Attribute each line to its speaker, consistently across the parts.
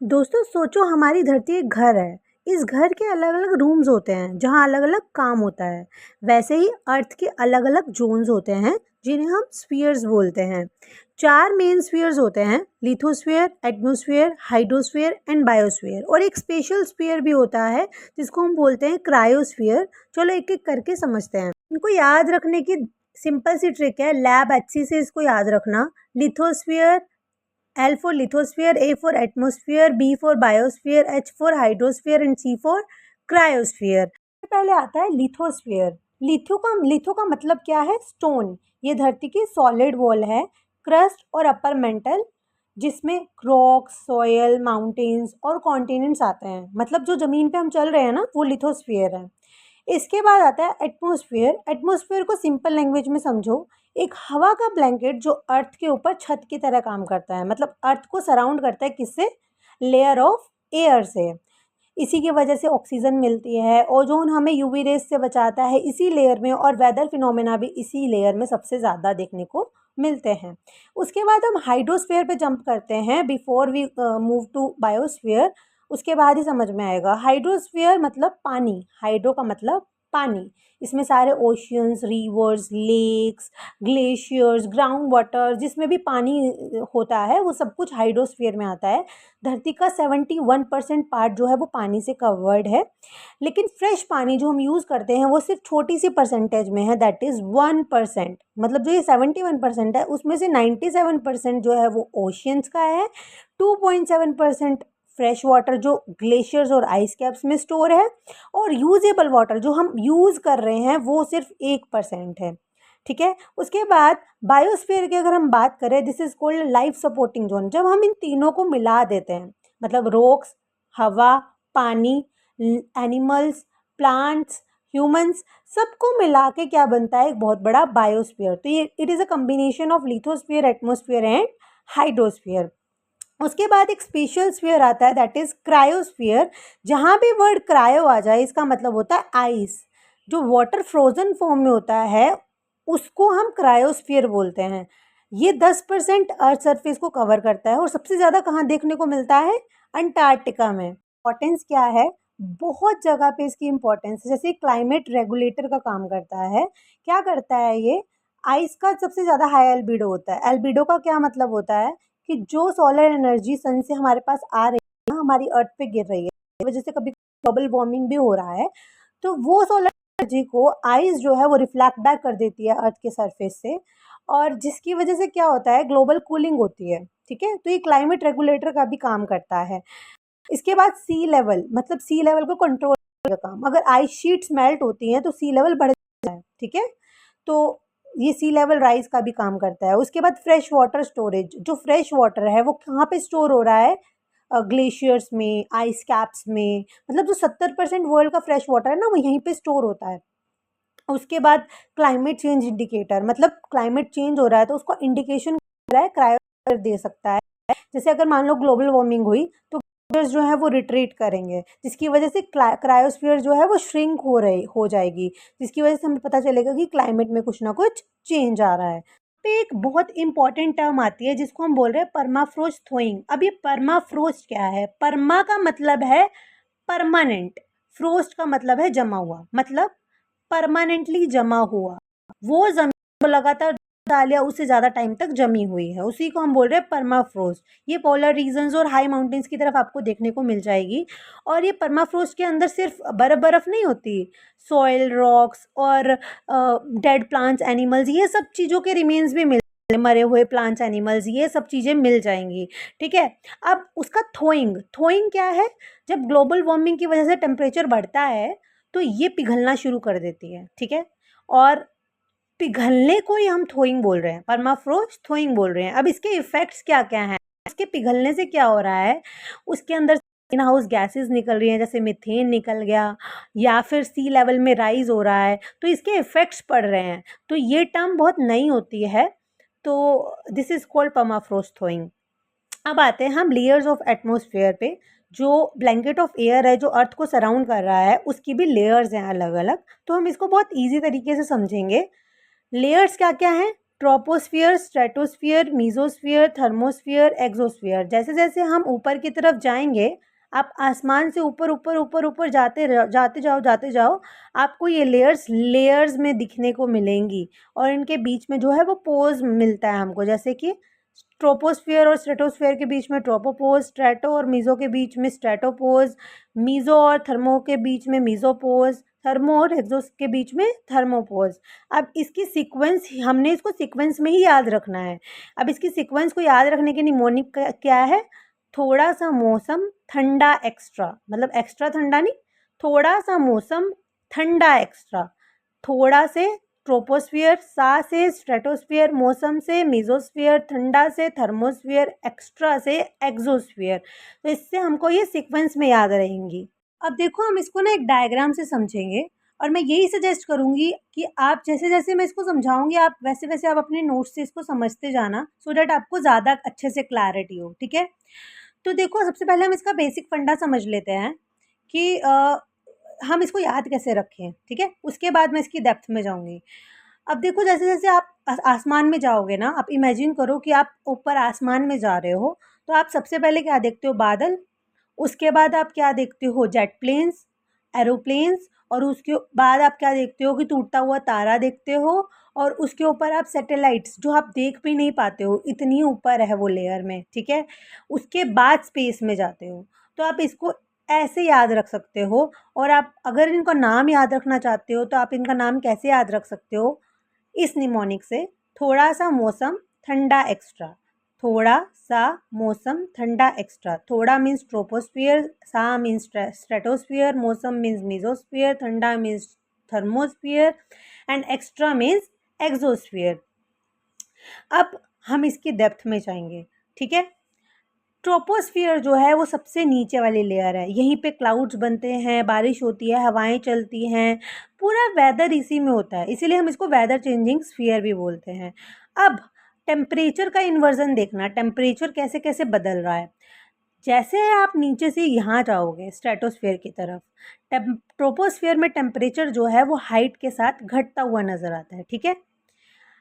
Speaker 1: दोस्तों सोचो हमारी धरती एक घर है। इस घर के अलग अलग रूम्स होते हैं जहाँ अलग अलग काम होता है। वैसे ही अर्थ के अलग अलग जोन्स होते हैं जिन्हें हम स्फीयर्स बोलते हैं। 4 मेन स्फीयर्स होते हैं, lithosphere, atmosphere, hydrosphere and biosphere, और एक स्पेशल स्फीयर भी होता है जिसको हम बोलते हैं क्रायोस्फीयर। चलो एक एक करके समझते हैं। इनको याद रखने की सिंपल सी ट्रिक है, लैब अच्छी से इसको याद रखना। Lithosphere, L for lithosphere, A for atmosphere, B for biosphere, H for hydrosphere and C for cryosphere। पहले आता है लिथोस्फीयर। लिथो का मतलब क्या है? स्टोन। ये धरती की सॉलिड वॉल है, क्रस्ट और अपर मेंटल, जिसमें रॉक्स, सॉयल, माउंटेन्स और कॉन्टिनेंट्स आते हैं। मतलब जो ज़मीन पे हम चल रहे हैं ना, वो लिथोस्फीयर है। इसके बाद आता है एटमॉस्फेयर। एटमॉस्फेयर को सिंपल लैंग्वेज में समझो, एक हवा का ब्लैंकेट जो अर्थ के ऊपर छत की तरह काम करता है। मतलब अर्थ को सराउंड करता है किससे? लेयर ऑफ एयर से। इसी की वजह से ऑक्सीजन मिलती है, ओजोन हमें यूवी रेस से बचाता है इसी लेयर में, और वेदर फिनोमेना भी इसी लेयर में सबसे ज़्यादा देखने को मिलते हैं। उसके बाद हम हाइड्रोस्फीयर पे जंप करते हैं before we move to biosphere. उसके बाद ही समझ में आएगा। हाइड्रोस्फीयर मतलब पानी, हाइड्रो का मतलब पानी। इसमें सारे oceans, rivers, lakes, glaciers, ground water, जिसमें भी पानी होता है वो सब कुछ हाइड्रोस्फीयर में आता है। धरती का 71% पार्ट जो है वो पानी से कवर्ड है, लेकिन फ्रेश पानी जो हम यूज़ करते हैं वो सिर्फ छोटी सी परसेंटेज में है, दैट इज़ 1%। मतलब जो ये 71% है उसमें से 97% जो है वो ओशियंस का है, 2.7% फ्रेश वाटर जो ग्लेशियर्स और आइस कैप्स में स्टोर है, और यूजेबल वाटर जो हम यूज़ कर रहे हैं वो सिर्फ 1% है। ठीक है। उसके बाद बायोस्फीयर की अगर हम बात करें, this is called life supporting zone. जब हम इन तीनों को मिला देते हैं, मतलब रॉक्स, हवा, पानी, एनिमल्स, प्लांट्स, ह्यूमंस, सबको मिला के क्या बनता है? एक बहुत बड़ा बायोस्फीयर। तो ये it is a combination of lithosphere, atmosphere and hydrosphere. उसके बाद एक स्पेशल स्फीयर आता है, दैट इज क्रायोस्फीयर। जहाँ भी वर्ड क्रायो आ जाए इसका मतलब होता है आइस। जो वाटर फ्रोजन फॉर्म में होता है उसको हम क्रायोस्फीयर बोलते हैं। ये 10% अर्थ सरफेस को कवर करता है, और सबसे ज़्यादा कहाँ देखने को मिलता है? अंटार्कटिका में। इम्पोर्टेंस क्या है? बहुत जगह पे इसकी इम्पोर्टेंस है। जैसे क्लाइमेट रेगुलेटर का काम करता है। क्या करता है ये? आइस का सबसे ज़्यादा हाई एल्बिडो होता है। एल्बिडो का क्या मतलब होता है? कि जो सोलर एनर्जी सन से हमारे पास आ रही है, हमारी अर्थ पे गिर रही है, इस वजह से कभी ग्लोबल वार्मिंग भी हो रहा है, तो वो सोलर एनर्जी को आइस जो है वो रिफ्लेक्ट बैक कर देती है अर्थ के सरफेस से, और जिसकी वजह से क्या होता है? ग्लोबल कूलिंग होती है। ठीक है। तो ये क्लाइमेट रेगुलेटर का भी काम करता है। इसके बाद सी लेवल, मतलब सी लेवल को कंट्रोल का काम। अगर आइस शीट्स मेल्ट होती हैं तो सी लेवल बढ़ जाता है। ठीक है। तो ये सी लेवल राइज का भी काम करता है। उसके बाद फ्रेश वाटर स्टोरेज। जो फ्रेश वाटर है वो कहाँ पे स्टोर हो रहा है? ग्लेशियर्स में, आइस कैप्स में। मतलब जो 70% वर्ल्ड का फ्रेश वाटर है ना, वो यहीं पे स्टोर होता है। उसके बाद क्लाइमेट चेंज इंडिकेटर, मतलब क्लाइमेट चेंज हो रहा है तो उसको इंडिकेशन रहा है, क्रायो दे सकता है। जैसे अगर मान लो ग्लोबल वार्मिंग हुई तो ग्लेशियर्स जो है वो रिट्रीट करेंगे, जिसकी वजह से क्रायोस्फीयर जो है वो श्रिंक हो जाएगी, जिसकी वजह से हमें पता चलेगा कि क्लाइमेट में कुछ ना कुछ चेंज आ रहा है। पे एक बहुत इंपॉर्टेंट टर्म आती है जिसको हम बोल रहे हैं परमाफ्रोस्ट थ्रोइंग। अब ये परमाफ्रोस्ट क्या है? परमा का मतलब है परमानेंट, फ्रोस्ट का मतलब है जमा हुआ, मतलब परमानेंटली जमा हुआ। वो जमीन को लगातार डाल या उससे ज़्यादा टाइम तक जमी हुई है, उसी को हम बोल रहे हैं परमाफ्रोस्ट। ये पोलर रीजन्स और हाई माउंटेन्स की तरफ आपको देखने को मिल जाएगी। और ये परमाफ्रोस्ट के अंदर सिर्फ बर्फ़ नहीं होती, सॉइल, रॉक्स और डेड प्लांट्स, एनिमल्स, ये सब चीज़ों के रिमेन्स भी मिल, मरे हुए प्लांट्स, एनिमल्स, ये सब चीज़ें मिल जाएंगी। ठीक है। अब उसका थोइंग, थोइंग क्या है? जब ग्लोबल वार्मिंग की वजह से टेम्परेचर बढ़ता है तो ये पिघलना शुरू कर देती है। ठीक है। और पिघलने को ही हम थोइंग बोल रहे हैं, परमाफ्रोस्ट थोइंग बोल रहे हैं। अब इसके इफेक्ट्स क्या क्या हैं? इसके पिघलने से क्या हो रहा है? उसके अंदर ग्रीन हाउस गैसेस निकल रही हैं, जैसे मीथेन निकल गया, या फिर सी लेवल में राइज हो रहा है, तो इसके इफेक्ट्स पड़ रहे हैं। तो ये टर्म बहुत नई होती है, तो this is called permafrost thawing. अब आते हैं हम लेयर्स ऑफ एटमॉस्फेयर पे। जो ब्लैंकेट ऑफ एयर है जो अर्थ को सराउंड कर रहा है, उसकी भी लेयर्स हैं अलग अलग। तो हम इसको बहुत ईजी तरीके से समझेंगे। लेयर्स क्या क्या हैं? Troposphere, stratosphere, mesosphere, thermosphere, exosphere. जैसे जैसे हम ऊपर की तरफ जाएंगे, आप आसमान से ऊपर ऊपर ऊपर ऊपर जाते जाओ, आपको ये लेयर्स में दिखने को मिलेंगी और इनके बीच में जो है वो पोज मिलता है हमको। जैसे कि ट्रोपोस्फियर और स्ट्रेटोस्फियर के बीच में ट्रोपोपोज, स्ट्रेटो और मीजो के बीच में स्ट्रेटोपोज, मीजो और थर्मो के बीच में मीजोपोज, थर्मो और एक्सोस के बीच में थर्मोपोज। अब इसकी सीक्वेंस, हमने इसको सीक्वेंस में ही याद रखना है। अब इसकी सीक्वेंस को याद रखने के निमोनिक क्या है? थोड़ा सा मौसम ठंडा एक्स्ट्रा, मतलब एक्स्ट्रा ठंडा नहीं, थोड़ा सा मौसम ठंडा एक्स्ट्रा, थोड़ा से ट्रोपोस्फियर, सा से स्ट्रेटोस्फियर, मौसम से मीजोस्फियर, ठंडा से थर्मोस्फियर, एक्स्ट्रा से एक्सोस्फियर। तो इससे हमको ये सीक्वेंस में याद रहेंगी। अब देखो हम इसको ना एक डायग्राम से समझेंगे और मैं यही सजेस्ट करूँगी कि आप जैसे जैसे मैं इसको समझाऊंगी आप वैसे वैसे आप अपने नोट्स से इसको समझते जाना, सो डैट आपको ज़्यादा अच्छे से क्लैरिटी हो। ठीक है, तो देखो सबसे पहले हम इसका बेसिक फंडा समझ लेते हैं कि हम इसको याद कैसे रखें। ठीक है, उसके बाद मैं इसकी डेप्थ में जाऊंगी। अब देखो जैसे जैसे आप आसमान में जाओगे ना, आप इमेजिन करो कि आप ऊपर आसमान में जा रहे हो, तो आप सबसे पहले क्या देखते हो? बादल। उसके बाद आप क्या देखते हो? Jet planes, aeroplanes. और उसके बाद आप क्या देखते हो? कि टूटता हुआ तारा देखते हो। और उसके ऊपर आप सैटेलाइट्स, जो आप देख भी नहीं पाते हो, इतनी ऊपर है वो लेयर में। ठीक है, उसके बाद स्पेस में जाते हो। तो आप इसको ऐसे याद रख सकते हो। और आप अगर इनका नाम याद रखना चाहते हो तो आप इनका नाम कैसे याद रख सकते हो? इस निमोनिक से, थोड़ा सा मौसम ठंडा एक्स्ट्रा, थोड़ा सा मौसम ठंडा एक्स्ट्रा। थोड़ा मीन्स ट्रोपोस्फियर, सा मीन्स स्ट्रेटोस्फियर, मौसम मीन्स मीजोस्फियर, ठंडा means thermosphere and extra means exosphere. अब हम इसकी डेप्थ में जाएंगे। ठीक है, ट्रोपोस्फियर जो है वो सबसे नीचे वाली लेयर है। यहीं पे क्लाउड्स बनते हैं, बारिश होती है, हवाएं चलती हैं, पूरा वेदर इसी में होता है, इसीलिए हम इसको वेदर चेंजिंग स्फीयर भी बोलते हैं। अब टेम्परेचर का इन्वर्जन देखना, टेम्परेचर कैसे कैसे बदल रहा है। जैसे आप नीचे से यहाँ जाओगे स्ट्रेटोस्फियर की तरफ, ट्रोपोस्फियर में टेम्परेचर जो है वो हाइट के साथ घटता हुआ नज़र आता है। ठीक है,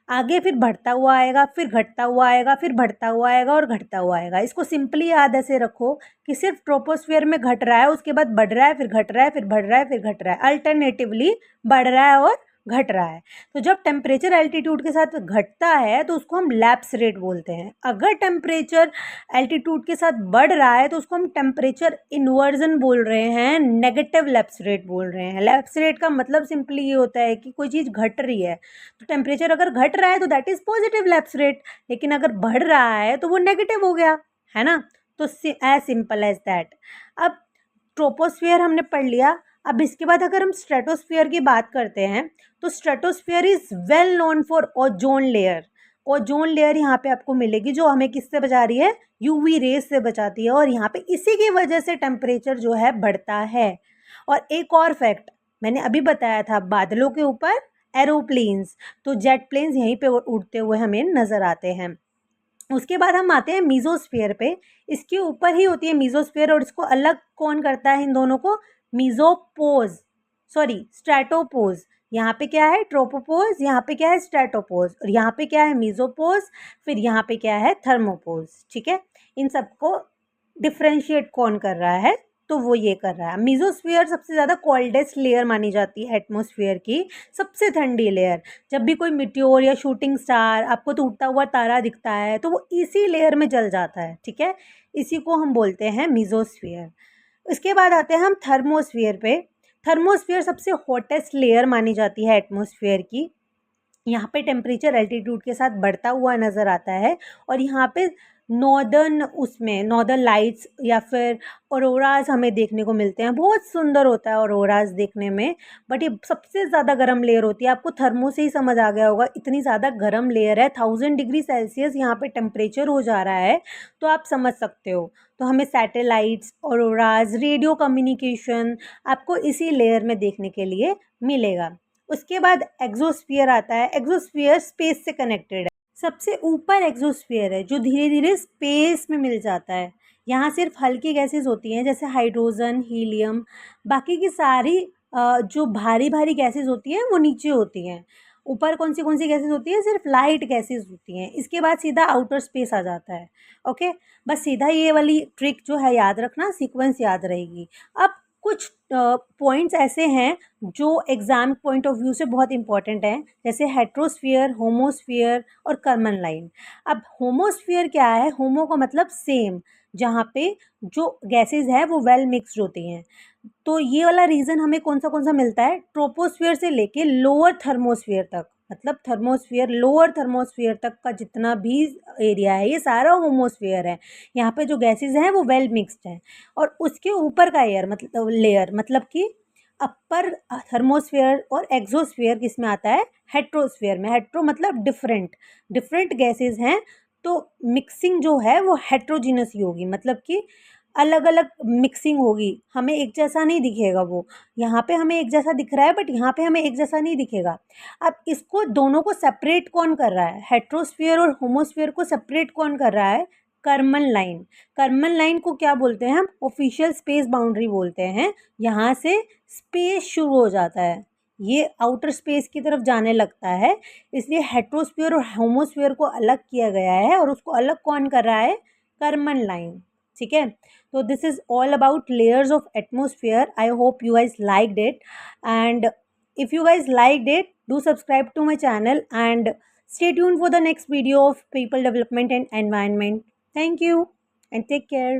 Speaker 1: आगे फिर बढ़ता हुआ आएगा, फिर घटता हुआ आएगा, फिर बढ़ता हुआ आएगा और घटता हुआ आएगा। इसको सिंपली याद ऐसे रखो कि सिर्फ ट्रोपोस्फियर में घट रहा है, उसके बाद बढ़ रहा है, फिर घट रहा है, फिर बढ़ रहा है, फिर घट रहा है, अल्टरनेटिवली बढ़ रहा है और घट रहा है। तो जब टेम्परेचर एल्टीट्यूड के साथ घटता है तो उसको हम लैप्स रेट बोलते हैं। अगर टेम्परेचर एल्टीट्यूड के साथ बढ़ रहा है तो उसको हम टेम्परेचर इन्वर्जन बोल रहे हैं, नेगेटिव लैप्स रेट बोल रहे हैं। लैप्स रेट का मतलब सिंपली ये होता है कि कोई चीज़ घट रही है, तो टेम्परेचर अगर घट रहा है तो that is positive lapse rate, लेकिन अगर बढ़ रहा है तो वो नेगेटिव हो गया, है ना। तो एज सिंपल एज दैट। अब ट्रोपोस्फियर हमने पढ़ लिया। अब इसके बाद अगर हम स्ट्रेटोस्फियर की बात करते हैं तो stratosphere is well known for ozone layer. Ozone layer यहाँ पे आपको मिलेगी जो हमें किससे बचा रही है? यूवी रेज से बचाती है, और यहाँ पे इसी की वजह से टेम्परेचर जो है बढ़ता है। और एक और फैक्ट मैंने अभी बताया था, बादलों के ऊपर एरोप्लेन्स, तो जेट प्लेन्स यहीं पे उड़ते हुए हमें नज़र आते हैं। उसके बाद हम आते हैं मीजोस्फियर पे। इसके ऊपर ही होती है मीजोस्फियर, और इसको अलग कौन करता है इन दोनों को? मीजोपोज, सॉरी स्ट्रेटोपोज। यहाँ पे क्या है? ट्रोपोपोज, यहाँ पे क्या है? स्ट्रेटोपोज, और यहाँ पे क्या है? मीजोपोज, फिर यहाँ पे क्या है? थर्मोपोज। ठीक है, इन सबको डिफ्रेंशिएट कौन कर रहा है? तो वो ये कर रहा है। मीजोस्फियर सबसे ज़्यादा कोल्डेस्ट लेयर मानी जाती है एटमॉस्फेयर की, सबसे ठंडी लेयर। जब भी कोई मिट्योर या शूटिंग स्टार, आपको टूटता हुआ तारा दिखता है, तो वो इसी लेयर में जल जाता है। ठीक है, इसी को हम बोलते हैं मीजोस्फियर। इसके बाद आते हैं हम थर्मोस्फियर पे। थर्मोस्फियर सबसे हॉटेस्ट लेयर मानी जाती है एटमॉस्फेयर की। यहाँ पे टेम्परेचर एल्टीट्यूड के साथ बढ़ता हुआ नज़र आता है, और यहाँ पे नॉर्दर्न लाइट्स या फिर ऑरोराज हमें देखने को मिलते हैं। बहुत सुंदर होता है ऑरोराज देखने में, बट ये सबसे ज़्यादा गर्म लेयर होती है। आपको थर्मो से ही समझ आ गया होगा, इतनी ज़्यादा गर्म लेयर है। 1000 डिग्री सेल्सियस यहाँ पे टेम्परेचर हो जा रहा है, तो आप समझ सकते हो। तो हमें सैटेलाइट्स, ऑरोराज, रेडियो कम्युनिकेशन आपको इसी लेयर में देखने के लिए मिलेगा। उसके बाद एक्सोस्फियर आता है। एक्सोस्फियर स्पेस से कनेक्टेड है। सबसे ऊपर एक्सोस्फियर है जो धीरे धीरे स्पेस में मिल जाता है। यहाँ सिर्फ हल्की गैसेस होती हैं जैसे हाइड्रोजन, हीलियम। बाकी की सारी जो भारी भारी गैसेस होती हैं वो नीचे होती हैं। ऊपर कौन सी गैसेस होती है, सिर्फ लाइट गैसेस होती हैं। इसके बाद सीधा आउटर स्पेस आ जाता है। ओके, बस सीधा ये वाली ट्रिक जो है याद रखना, सीक्वेंस याद रहेगी। अब कुछ पॉइंट्स ऐसे हैं जो एग्जाम पॉइंट ऑफ व्यू से बहुत इंपॉर्टेंट हैं, जैसे हेट्रोस्फीयर, होमोस्फीयर और कर्मन लाइन। अब होमोस्फीयर क्या है? होमो का मतलब सेम, जहाँ पे जो गैसेस है वो वेल मिक्सड होती हैं। तो ये वाला रीजन हमें कौन सा मिलता है? ट्रोपोस्फीयर से लेके लोअर थर्मोस्फीयर तक, मतलब थर्मोस्फीयर, लोअर थर्मोस्फीयर तक का जितना भी एरिया है ये सारा होमोस्फीयर है। यहाँ पे जो गैसेस हैं वो वेल मिक्सड हैं। और उसके ऊपर का एयर मतलब लेयर, मतलब कि अपर थर्मोस्फीयर और एक्सोस्फीयर किस में आता है? हेट्रोस्फीयर में। हेट्रो मतलब डिफरेंट, डिफरेंट गैसेस हैं, तो मिक्सिंग जो है वो हेट्रोजीनस ही होगी, मतलब कि अलग अलग मिक्सिंग होगी, हमें एक जैसा नहीं दिखेगा वो। यहाँ पे हमें एक जैसा दिख रहा है, बट यहाँ पे हमें एक जैसा नहीं दिखेगा। अब इसको दोनों को सेपरेट कौन कर रहा है? हेट्रोस्फीयर और होमोस्फीयर को सेपरेट कौन कर रहा है? Karman line. कर्मन लाइन को क्या बोलते हैं हम? ऑफिशियल स्पेस बाउंड्री बोलते हैं। यहाँ से स्पेस शुरू हो जाता है, ये आउटर स्पेस की तरफ जाने लगता है, इसलिए हेट्रोस्फीयर और होमोस्फीयर को अलग किया गया है, और उसको अलग कौन कर रहा है? Karman line. ठीक है, so this is all about layers of atmosphere. I hope you guys liked it, and if you guys liked it, do subscribe to my channel and stay tuned for the next video of people development and environment. Thank you and take care.